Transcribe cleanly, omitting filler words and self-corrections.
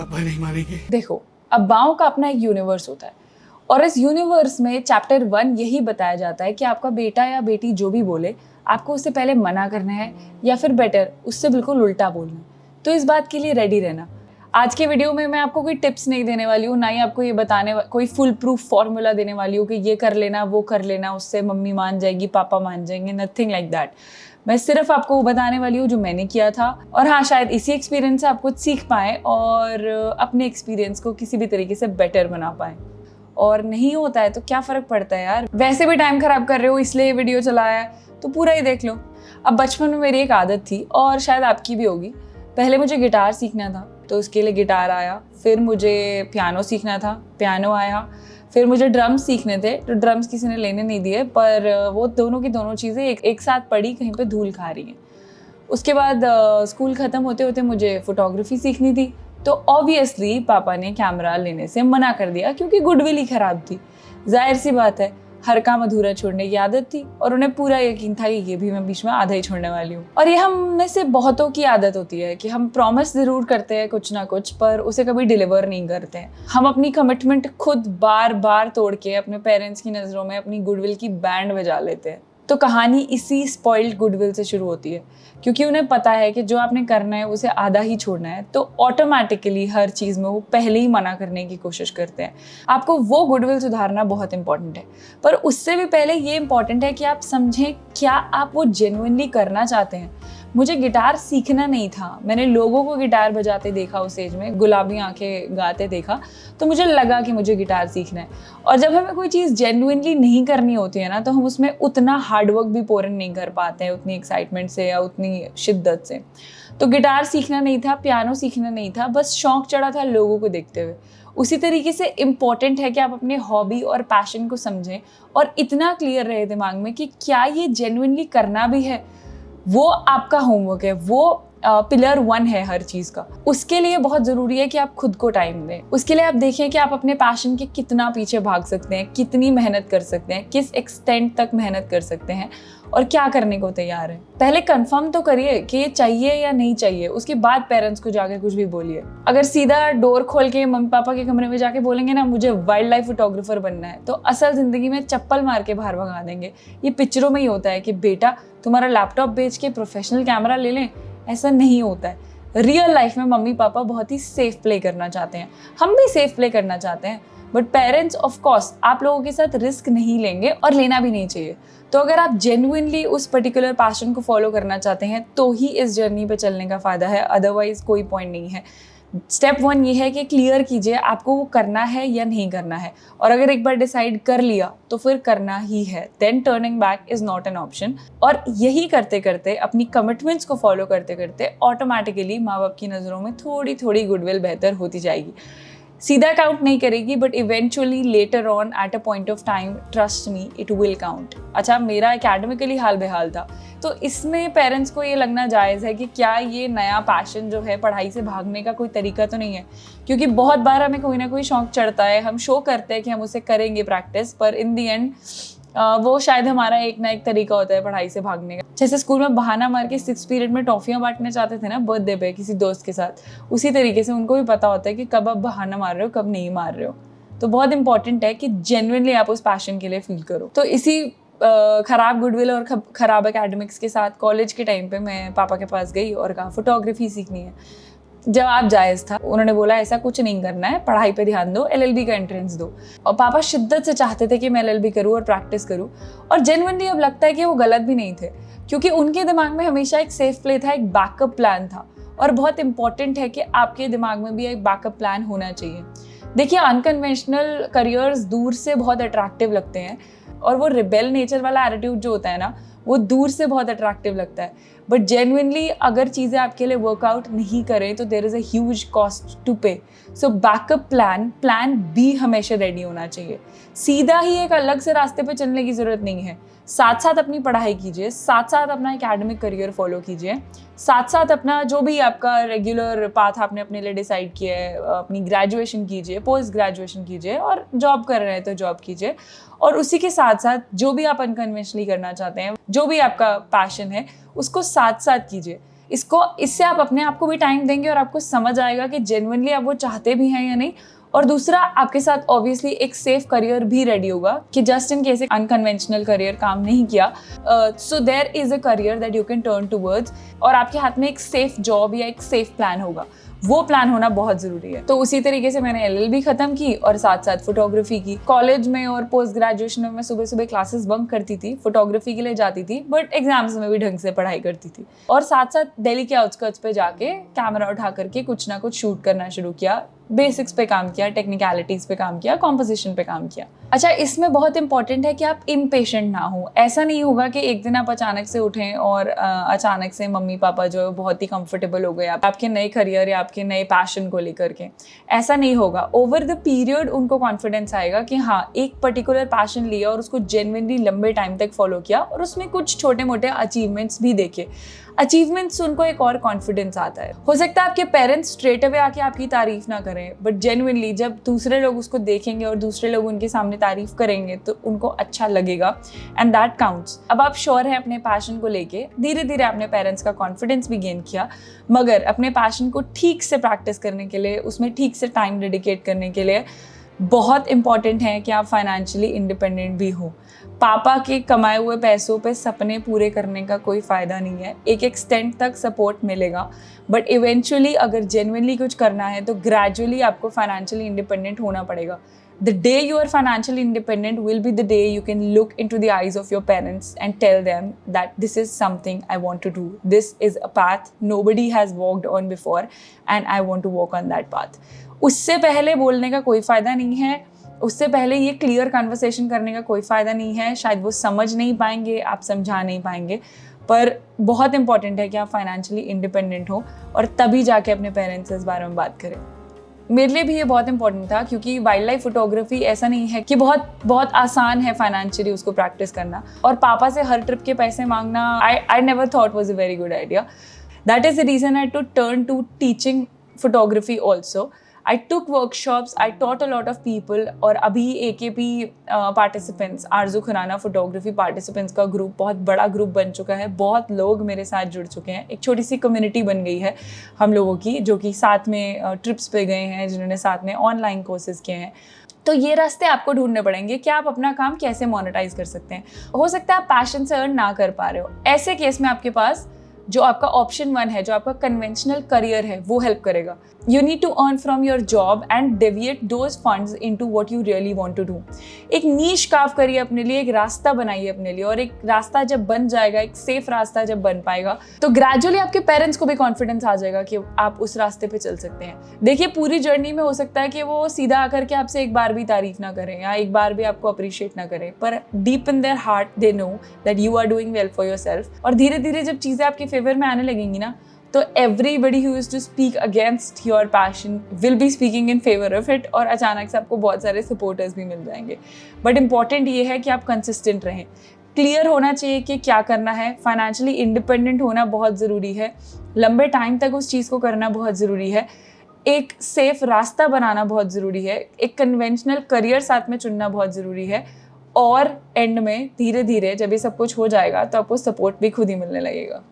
पापा नहीं मानेंगे। देखो, अब्बाओं का अपना एक यूनिवर्स होता है और इस यूनिवर्स में चैप्टर 1 यही बताया जाता है कि आपका बेटा या बेटी जो भी बोले आपको उससे पहले मना करना है या फिर बेटर उससे बिल्कुल उल्टा बोलना है। तो इस बात के लिए रेडी रहना। आज के वीडियो में मैं आपको कोई टिप्स नहीं देने वाली हूँ, ना ही आपको ये कोई फुल प्रूफ फॉर्मूला देने वाली हूँ कि ये कर लेना वो कर लेना उससे मम्मी मान जाएगी पापा मान जाएंगे, नथिंग लाइक दैट। मैं सिर्फ आपको वो बताने वाली हूँ जो मैंने किया था और हाँ, शायद इसी एक्सपीरियंस से आप कुछ सीख पाएँ और अपने एक्सपीरियंस को किसी भी तरीके से बेटर बना पाएँ। और नहीं होता है तो क्या फ़र्क पड़ता है यार, वैसे भी टाइम ख़राब कर रहे हो इसलिए वीडियो चलाया है तो पूरा ही देख लो। अब बचपन में मेरी एक आदत थी और शायद आपकी भी होगी, पहले मुझे गिटार सीखना था तो उसके लिए गिटार आया, फिर मुझे पियानो सीखना था, पियानो आया, फिर मुझे ड्रम्स सीखने थे तो ड्रम्स किसी ने लेने नहीं दिए, पर वो दोनों की दोनों चीज़ें एक साथ पड़ी कहीं पे धूल खा रही हैं। उसके बाद स्कूल ख़त्म होते होते मुझे फोटोग्राफी सीखनी थी तो ऑब्वियसली पापा ने कैमरा लेने से मना कर दिया क्योंकि गुडविल ही ख़राब थी। जाहिर सी बात है, हर काम अधूरा छोड़ने की आदत थी और उन्हें पूरा यकीन था कि ये भी मैं बीच में आधा ही छोड़ने वाली हूँ। और ये हम में से बहुतों की आदत होती है कि हम प्रॉमिस ज़रूर करते हैं कुछ ना कुछ, पर उसे कभी डिलीवर नहीं करते हैं। हम अपनी कमिटमेंट खुद बार बार तोड़ के अपने पेरेंट्स की नज़रों में अपनी गुडविल की बैंड बजा लेते हैं। तो कहानी इसी स्पॉइल्ड गुडविल से शुरू होती है क्योंकि उन्हें पता है कि जो आपने करना है उसे आधा ही छोड़ना है, तो ऑटोमेटिकली हर चीज़ में वो पहले ही मना करने की कोशिश करते हैं। आपको वो गुडविल सुधारना बहुत इंपॉर्टेंट है, पर उससे भी पहले ये इंपॉर्टेंट है कि आप समझें क्या आप वो जेन्युइनली करना चाहते हैं। मुझे गिटार सीखना नहीं था, मैंने लोगों को गिटार बजाते देखा उस एज में, गुलाबी आंखें गाते देखा, तो मुझे लगा कि मुझे गिटार सीखना है। और जब हमें कोई चीज़ जेन्युइनली नहीं करनी होती है ना, तो हम उसमें उतना हार्डवर्क भी पूर्ण नहीं कर पाते हैं उतनी एक्साइटमेंट से या उतनी शिद्दत से। तो गिटार सीखना नहीं था, पियानो सीखना नहीं था, बस शौक चढ़ा था लोगों को देखते हुए। उसी तरीके से इम्पॉर्टेंट है कि आप अपने हॉबी और पैशन को समझें और इतना क्लियर रहे दिमाग में कि क्या ये जेन्युइनली करना भी है। वो आपका होमवर्क है, वो पिलर 1 है हर चीज़ का। उसके लिए बहुत ज़रूरी है कि आप खुद को टाइम दें। उसके लिए आप देखें कि आप अपने पैशन के कितना पीछे भाग सकते हैं, कितनी मेहनत कर सकते हैं, किस एक्सटेंट तक मेहनत कर सकते हैं और क्या करने को तैयार है। पहले कंफर्म तो करिए कि ये चाहिए या नहीं चाहिए, उसके बाद पेरेंट्स को जाके कुछ भी बोलिए। अगर सीधा डोर खोल के मम्मी पापा के कमरे में जाके बोलेंगे ना मुझे वाइल्ड लाइफ फोटोग्राफर बनना है, तो असल ज़िंदगी में चप्पल मार के बाहर भगा देंगे। ये पिक्चरों में ही होता है कि बेटा तुम्हारा लैपटॉप बेच के प्रोफेशनल कैमरा ले लें, ऐसा नहीं होता है। रियल लाइफ में मम्मी पापा बहुत ही सेफ प्ले करना चाहते हैं, हम भी सेफ प्ले करना चाहते हैं, बट पेरेंट्स ऑफ कोर्स आप लोगों के साथ रिस्क नहीं लेंगे और लेना भी नहीं चाहिए। तो अगर आप जेन्युइनली उस पर्टिकुलर पैशन को फॉलो करना चाहते हैं तो ही इस जर्नी पे चलने का फ़ायदा है, अदरवाइज कोई पॉइंट नहीं है। स्टेप 1 ये है कि क्लियर कीजिए आपको वो करना है या नहीं करना है, और अगर एक बार डिसाइड कर लिया तो फिर करना ही है। Then turning back is not an option. और यही करते करते, अपनी कमिटमेंट्स को फॉलो करते करते ऑटोमेटिकली माँ बाप की नज़रों में थोड़ी थोड़ी गुडविल बेहतर होती जाएगी। सीधा काउंट नहीं करेगी but eventually later on at a point of time, trust me, it will count. अच्छा, मेरा एकेडमिकली हाल बेहाल था तो इसमें पेरेंट्स को ये लगना जायज़ है कि क्या ये नया पैशन जो है पढ़ाई से भागने का कोई तरीका तो नहीं है, क्योंकि बहुत बार हमें कोई ना कोई शौक चढ़ता है, हम शो करते हैं कि हम उसे करेंगे प्रैक्टिस, पर इन दी एंड वो शायद हमारा एक ना एक तरीका होता है पढ़ाई से भागने का। जैसे स्कूल में बहाना मार के 6th पीरियड में टॉफियाँ बांटने चाहते थे ना बर्थडे पे किसी दोस्त के साथ, उसी तरीके से उनको भी पता होता है कि कब आप बहाना मार रहे हो कब नहीं मार रहे हो। तो बहुत इंपॉर्टेंट है कि जेन्युइनली आप उस पैशन के लिए फील करो। तो इसी ख़राब गुडविल और ख़राब एकेडमिक्स के साथ कॉलेज के टाइम पे मैं पापा के पास गई और कहा फोटोग्राफी सीखनी है। जवाब जायज़ था, उन्होंने बोला ऐसा कुछ नहीं करना है, पढ़ाई पे ध्यान दो, LLB का एंट्रेंस दो। और पापा शिद्दत से चाहते थे कि मैं LLB करूँ और प्रैक्टिस करूँ, और जेन्युइनली अब लगता है कि वो गलत भी नहीं थे क्योंकि उनके दिमाग में हमेशा एक सेफ प्ले था, एक बैकअप प्लान था। और बहुत इंपॉर्टेंट है कि आपके दिमाग में भी एक बैकअप प्लान होना चाहिए। देखिए, अनकन्वेंशनल करियर्स दूर से बहुत अट्रैक्टिव लगते हैं और वो रिबेल नेचर वाला एटीट्यूड जो होता है ना, वो दूर से बहुत अट्रैक्टिव लगता है, बट जेन्युइनली अगर चीज़ें आपके लिए वर्कआउट नहीं करें तो there is a huge cost to pay. So backup plan B हमेशा रेडी होना चाहिए। सीधा ही एक अलग से रास्ते पे चलने की ज़रूरत नहीं है। साथ साथ अपनी पढ़ाई कीजिए, साथ साथ अपना एकेडमिक करियर फॉलो कीजिए, साथ साथ अपना जो भी आपका रेगुलर पाथ आपने अपने लिए डिसाइड किया है, अपनी ग्रेजुएशन कीजिए, पोस्ट ग्रेजुएशन कीजिए, और जॉब कर रहे हैं तो जॉब कीजिए। और उसी के साथ साथ जो भी आप अनकन्वेंशनली करना चाहते हैं, जो भी आपका पैशन है, उसको साथ साथ कीजिए। इससे आप अपने आप को भी टाइम देंगे और आपको समझ आएगा कि जेन्युइनली आप वो चाहते भी हैं या नहीं। और दूसरा, आपके साथ ऑब्वियसली एक सेफ करियर भी रेडी होगा कि जस्ट इन केस एक अनकन्वेंशनल करियर काम नहीं किया, so there is a career that you can turn towards, और आपके हाथ में एक सेफ जॉब या एक सेफ प्लान होगा। वो प्लान होना बहुत जरूरी है। तो उसी तरीके से मैंने LLB खत्म की और साथ साथ फोटोग्राफी की। कॉलेज में और पोस्ट ग्रेजुएशन में मैं सुबह सुबह क्लासेस बंक करती थी, फोटोग्राफी के लिए जाती थी, बट एग्जाम्स में भी ढंग से पढ़ाई करती थी। और साथ साथ दिल्ली के आउटस्कर्ट्स पे जाके कैमरा उठा करके कुछ ना कुछ शूट करना शुरू किया। बेसिक्स पे काम किया, टेक्निकलिटीज पे काम किया, कॉम्पोजिशन पे काम किया। अच्छा, इसमें बहुत इंपॉर्टेंट है कि आप इम्पेशेंट ना हो। ऐसा नहीं होगा कि एक दिन आप अचानक से उठें और अचानक से मम्मी पापा जो है बहुत ही कंफर्टेबल हो गए आपके नए करियर या आपके नए पैशन को लेकर के। ऐसा नहीं होगा। ओवर द पीरियड उनको कॉन्फिडेंस आएगा कि हाँ, एक पर्टिकुलर पैशन लिया और उसको जेन्युइनली लंबे टाइम तक फॉलो किया और उसमें कुछ छोटे मोटे अचीवमेंट्स भी देखे। अचीवमेंट्स उनको एक और कॉन्फिडेंस आता है। हो सकता है आपके पेरेंट्स स्ट्रेट अवे आके आपकी तारीफ ना करें, बट जेन्युइनली जब दूसरे लोग उसको देखेंगे और दूसरे लोग उनके सामने तारीफ करेंगे तो उनको अच्छा लगेगा, एंड दैट काउंट्स। अब आप श्योर हैं अपने पैशन को लेके, धीरे धीरे आपने पेरेंट्स का कॉन्फिडेंस भी गेन किया, मगर अपने पैशन को ठीक से प्रैक्टिस करने के लिए, उसमें ठीक से टाइम डेडिकेट करने के लिए बहुत इंपॉर्टेंट है कि आप फाइनेंशियली इंडिपेंडेंट भी हो। पापा के कमाए हुए पैसों पे सपने पूरे करने का कोई फ़ायदा नहीं है। एक एक्सटेंट तक सपोर्ट मिलेगा, बट इवेंचुअली अगर जेन्युइनली कुछ करना है तो ग्रेजुअली आपको फाइनेंशियली इंडिपेंडेंट होना पड़ेगा। The day you are financially independent will be the day you can look into the eyes of your parents and tell them that this is something I want to do. This is a path nobody has walked on before and I want to walk on that path. उससे पहले बोलने का कोई फ़ायदा नहीं है, उससे पहले ये क्लियर कन्वर्सेशन करने का कोई फ़ायदा नहीं है। शायद वो समझ नहीं पाएंगे, आप समझा नहीं पाएंगे, पर बहुत इंपॉर्टेंट है कि आप फाइनेंशियली इंडिपेंडेंट हो और तभी जाके अपने पेरेंट्स से इस बारे में बात करें। मेरे लिए भी ये बहुत इंपॉर्टेंट था, क्योंकि वाइल्ड लाइफ फोटोग्राफी ऐसा नहीं है कि बहुत आसान है फाइनेंशियली उसको प्रैक्टिस करना, और पापा से हर ट्रिप के पैसे मांगना I never thought was a very good idea. That is the reason I to turn to teaching photography also. I took workshops, I taught a lot of people, और अभी AKP पार्टिसिपेंट्स, आरजू Khurana photography participants का group बहुत बड़ा group बन चुका है। बहुत लोग मेरे साथ जुड़ चुके हैं, एक छोटी सी कम्युनिटी बन गई है हम लोगों की, जो कि साथ में ट्रिप्स पे गए हैं, जिन्होंने साथ में ऑनलाइन कोर्सेज किए हैं। तो ये रास्ते आपको ढूंढने पड़ेंगे कि आप अपना काम कैसे मोनेटाइज कर सकते हैं। हो सकता है आप पैशन से अर्न ना कर पा रहे हो, ऐसे केस में आपके पास जो आपका ऑप्शन 1 है, जो आपका कन्वेंशनल करियर है, वो हेल्प करेगा। You need to earn from your job and deviate those funds into what you really want to do. एक नीश कार्व करिए अपने लिए, एक रास्ता बनाइए अपने लिए, और एक रास्ता जब बन जाएगा, एक सेफ रास्ता जब बन पाएगा, तो ग्रेजुअली आपके पेरेंट्स को भी कॉन्फिडेंस आ जाएगा कि आप उस रास्ते पे चल सकते हैं। देखिए, पूरी जर्नी में हो सकता है कि वो सीधा आकर के आपसे एक बार भी तारीफ ना करें या एक बार भी आपको अप्रिशिएट ना करें, पर deep in their heart they know that you are doing well for yourself. और धीरे धीरे जब चीज़ें आपके फेवर में आने लगेंगी ना, तो everybody who used to speak against your passion will be speaking in favor of it, और अचानक से आपको बहुत सारे सपोर्टर्स भी मिल जाएंगे। बट इम्पॉर्टेंट ये है कि आप कंसिस्टेंट रहें, क्लियर होना चाहिए कि क्या करना है, फाइनेंशियली इंडिपेंडेंट होना बहुत ज़रूरी है, लंबे टाइम तक उस चीज़ को करना बहुत ज़रूरी है, एक सेफ रास्ता बनाना बहुत ज़रूरी है, एक कन्वेंशनल करियर साथ में चुनना बहुत ज़रूरी है, और एंड में धीरे धीरे जब ये सब कुछ हो जाएगा तो आपको सपोर्ट भी खुद ही मिलने लगेगा।